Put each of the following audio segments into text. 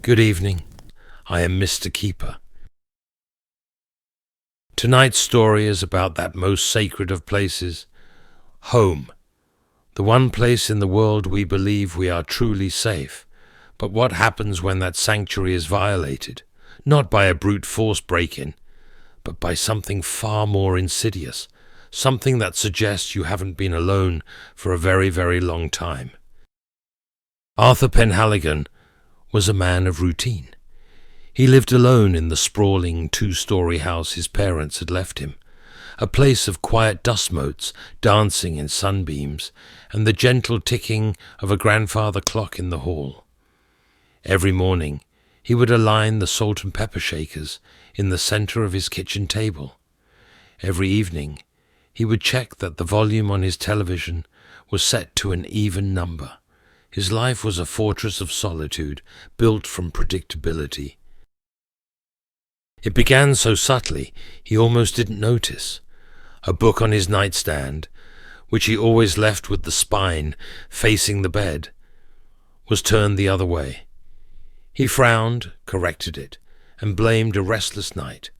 Good evening. I am Mr. Keeper. Tonight's story is about that most sacred of places, home. The one place in the world we believe we are truly safe. But what happens when that sanctuary is violated? Not by a brute force break-in, but by something far more insidious, something that suggests you haven't been alone for a very, very long time. Arthur Penhaligon was a man of routine. He lived alone in the sprawling two-story house his parents had left him, a place of quiet dust motes dancing in sunbeams and the gentle ticking of a grandfather clock in the hall. Every morning he would align the salt and pepper shakers in the center of his kitchen table. Every evening he would check that the volume on his television was set to an even number. His life was a fortress of solitude built from predictability. It began so subtly he almost didn't notice. A book on his nightstand, which he always left with the spine facing the bed, was turned the other way. He frowned, corrected it, and blamed a restless night.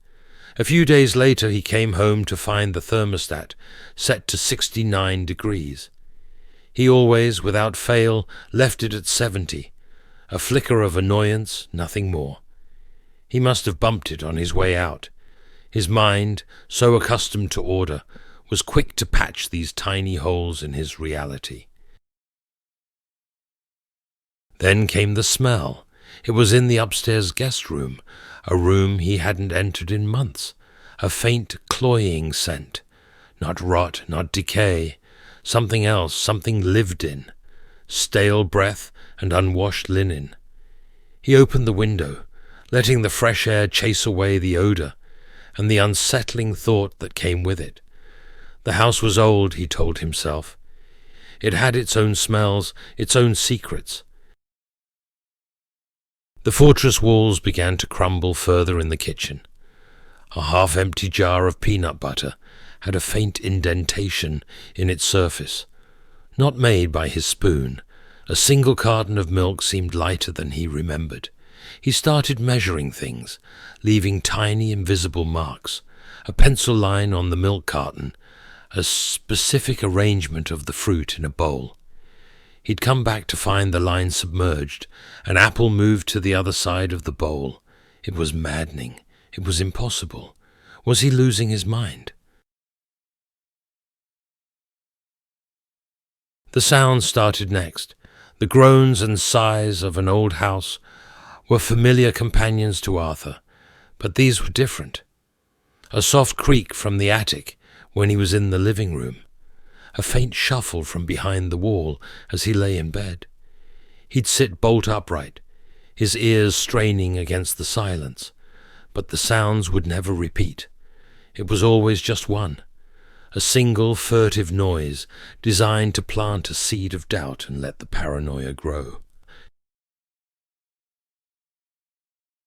A few days later he came home to find the thermostat set to 69 degrees. He always, without fail, left it at 70, a flicker of annoyance, nothing more. He must have bumped it on his way out. His mind, so accustomed to order, was quick to patch these tiny holes in his reality. Then came the smell. It was in the upstairs guest room, a room he hadn't entered in months, a faint, cloying scent. Not rot, not decay. Something else, something lived in, stale breath and unwashed linen. He opened the window, letting the fresh air chase away the odor and the unsettling thought that came with it. The house was old, he told himself. It had its own smells, its own secrets. The fortress walls began to crumble further in the kitchen. A half-empty jar of peanut butter had a faint indentation in its surface, not made by his spoon. A single carton of milk seemed lighter than he remembered. He started measuring things, leaving tiny invisible marks, a pencil line on the milk carton, a specific arrangement of the fruit in a bowl. He'd come back to find the line submerged, an apple moved to the other side of the bowl. It was maddening. It was impossible. Was he losing his mind? The sounds started next. The groans and sighs of an old house were familiar companions to Arthur, but these were different. A soft creak from the attic when he was in the living room, a faint shuffle from behind the wall as he lay in bed. He'd sit bolt upright, his ears straining against the silence, but the sounds would never repeat. It was always just one. A single furtive noise designed to plant a seed of doubt and let the paranoia grow.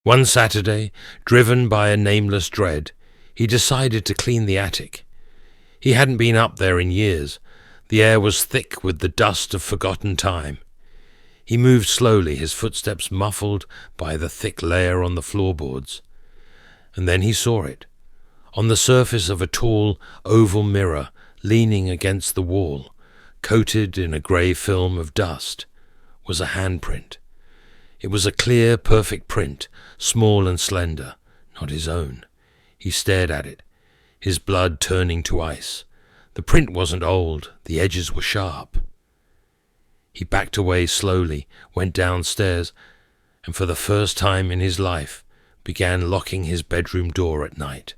One Saturday, driven by a nameless dread, he decided to clean the attic. He hadn't been up there in years. The air was thick with the dust of forgotten time. He moved slowly, his footsteps muffled by the thick layer on the floorboards. And then he saw it. On the surface of a tall, oval mirror leaning against the wall, coated in a grey film of dust, was a handprint. It was a clear, perfect print, small and slender, not his own. He stared at it, his blood turning to ice. The print wasn't old, the edges were sharp. He backed away slowly, went downstairs, and for the first time in his life began locking his bedroom door at night.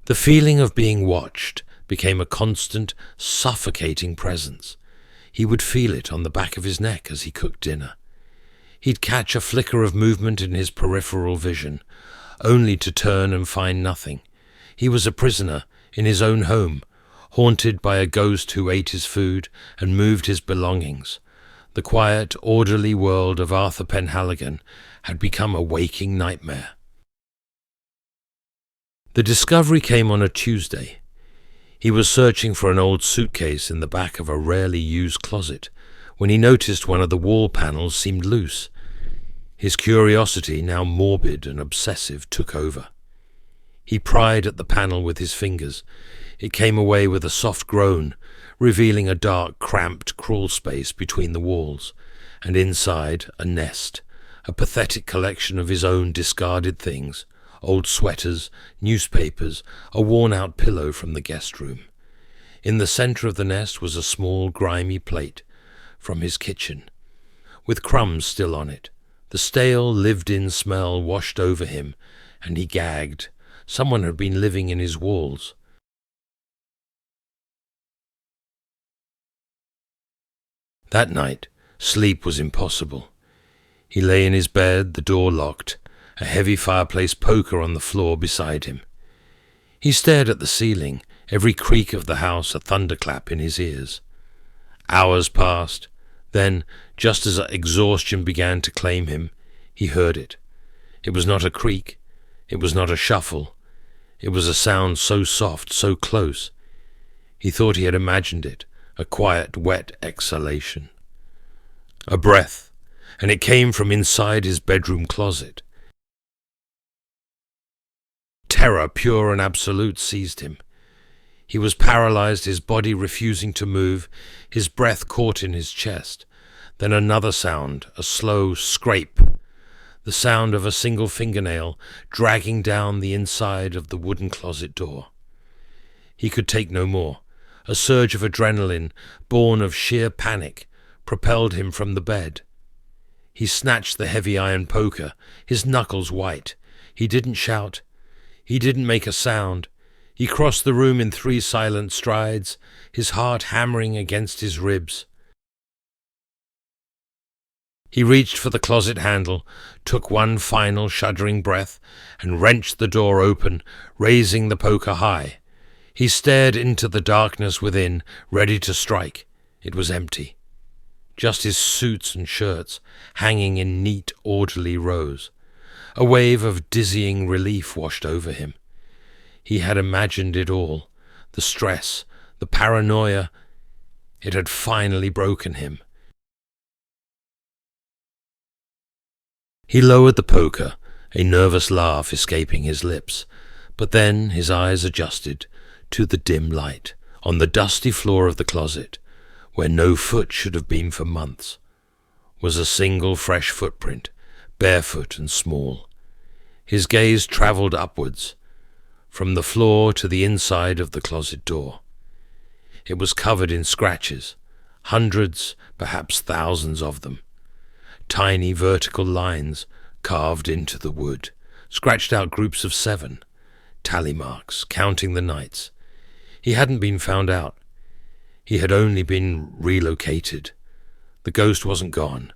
The feeling of being watched became a constant, suffocating presence. He would feel it on the back of his neck as he cooked dinner. He'd catch a flicker of movement in his peripheral vision, only to turn and find nothing. He was a prisoner in his own home, haunted by a ghost who ate his food and moved his belongings. The quiet, orderly world of Arthur Penhaligon had become a waking nightmare. The discovery came on a Tuesday. He was searching for an old suitcase in the back of a rarely used closet when he noticed one of the wall panels seemed loose. His curiosity, now morbid and obsessive, took over. He pried at the panel with his fingers. It came away with a soft groan, revealing a dark, cramped crawl space between the walls, and inside a nest, a pathetic collection of his own discarded things, old sweaters, newspapers, a worn-out pillow from the guest room. In the center of the nest was a small, grimy plate from his kitchen, with crumbs still on it. The stale, lived-in smell washed over him, and he gagged. Someone had been living in his walls. That night, sleep was impossible. He lay in his bed, the door locked, a heavy fireplace poker on the floor beside him. He stared at the ceiling, every creak of the house a thunderclap in his ears. Hours passed. Then, just as exhaustion began to claim him, he heard it. It was not a creak. It was not a shuffle. It was a sound so soft, so close. He thought he had imagined it, a quiet, wet exhalation. A breath, and it came from inside his bedroom closet. Terror, pure and absolute, seized him. He was paralyzed, his body refusing to move, his breath caught in his chest. Then another sound, a slow scrape, the sound of a single fingernail dragging down the inside of the wooden closet door. He could take no more. A surge of adrenaline, born of sheer panic, propelled him from the bed. He snatched the heavy iron poker, his knuckles white. He didn't shout. He didn't make a sound. He crossed the room in 3 silent strides, his heart hammering against his ribs. He reached for the closet handle, took one final shuddering breath, and wrenched the door open, raising the poker high. He stared into the darkness within, ready to strike. It was empty. Just his suits and shirts, hanging in neat, orderly rows. A wave of dizzying relief washed over him. He had imagined it all. The stress, the paranoia. It had finally broken him. He lowered the poker, a nervous laugh escaping his lips, but then his eyes adjusted to the dim light on the dusty floor of the closet, where no foot should have been for months, was a single fresh footprint, barefoot and small. His gaze travelled upwards, from the floor to the inside of the closet door. It was covered in scratches, hundreds, perhaps thousands of them. Tiny vertical lines carved into the wood, scratched out groups of 7, tally marks, counting the nights. He hadn't been found out. He had only been relocated. The ghost wasn't gone.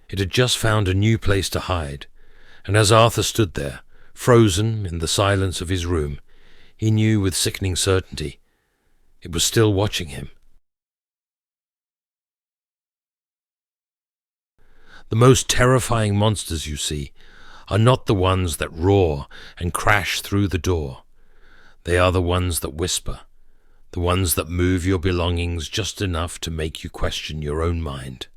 It had just found a new place to hide, and as Arthur stood there, frozen in the silence of his room, he knew with sickening certainty it was still watching him. The most terrifying monsters you see are not the ones that roar and crash through the door. They are the ones that whisper, the ones that move your belongings just enough to make you question your own mind.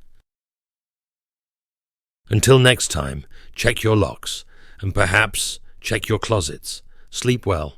Until next time, check your locks, and perhaps check your closets. Sleep well.